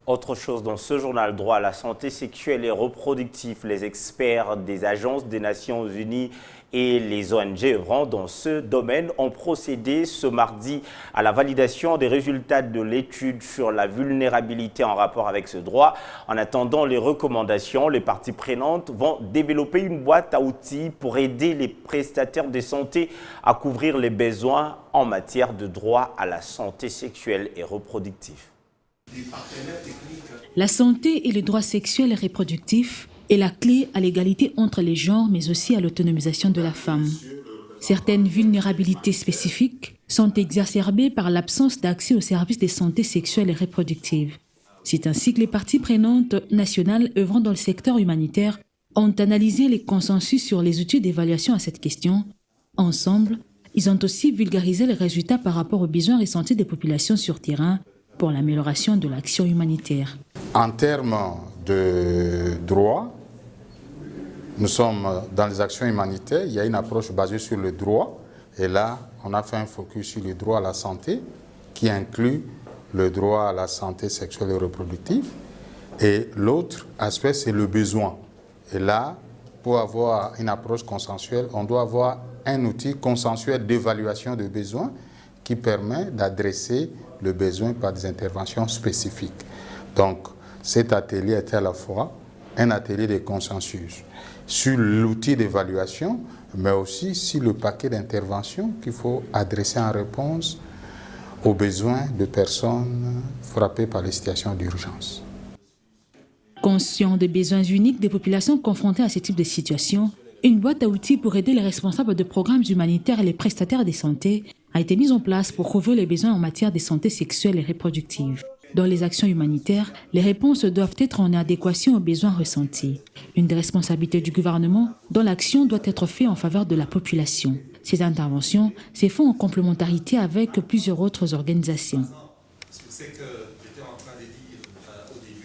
Autre chose dans ce journal, droit à la santé sexuelle et reproductive, les experts des agences des Nations Unies et les ONG œuvrant dans ce domaine ont procédé ce mardi à la validation des résultats de l'étude sur la vulnérabilité en rapport avec ce droit. En attendant les recommandations, les parties prenantes vont développer une boîte à outils pour aider les prestataires de santé à couvrir les besoins en matière de droit à la santé sexuelle et reproductive. La santé et les droits sexuels et reproductifs est la clé à l'égalité entre les genres, mais aussi à l'autonomisation de la femme. Certaines vulnérabilités spécifiques sont exacerbées par l'absence d'accès aux services de santé sexuelle et reproductive. C'est ainsi que les parties prenantes nationales œuvrant dans le secteur humanitaire ont analysé les consensus sur les outils d'évaluation à cette question. Ensemble, ils ont aussi vulgarisé les résultats par rapport aux besoins ressentis des populations sur terrain pour l'amélioration de l'action humanitaire. En termes de droit, nous sommes dans les actions humanitaires, il y a une approche basée sur le droit, et là, on a fait un focus sur le droit à la santé, qui inclut le droit à la santé sexuelle et reproductive, et l'autre aspect, c'est le besoin. Et là, pour avoir une approche consensuelle, on doit avoir un outil consensuel d'évaluation de besoins qui permet d'adresser le besoin par des interventions spécifiques. Donc, cet atelier était à la fois un atelier de consensus sur l'outil d'évaluation, mais aussi sur le paquet d'interventions qu'il faut adresser en réponse aux besoins de personnes frappées par les situations d'urgence. Conscient des besoins uniques des populations confrontées à ce type de situation, une boîte à outils pour aider les responsables de programmes humanitaires et les prestataires de santé a été mise en place pour couvrir les besoins en matière de santé sexuelle et reproductive. Dans les actions humanitaires, les réponses doivent être en adéquation aux besoins ressentis. Une des responsabilités du gouvernement, dont l'action doit être faite en faveur de la population. Ces interventions se font en complémentarité avec plusieurs autres organisations.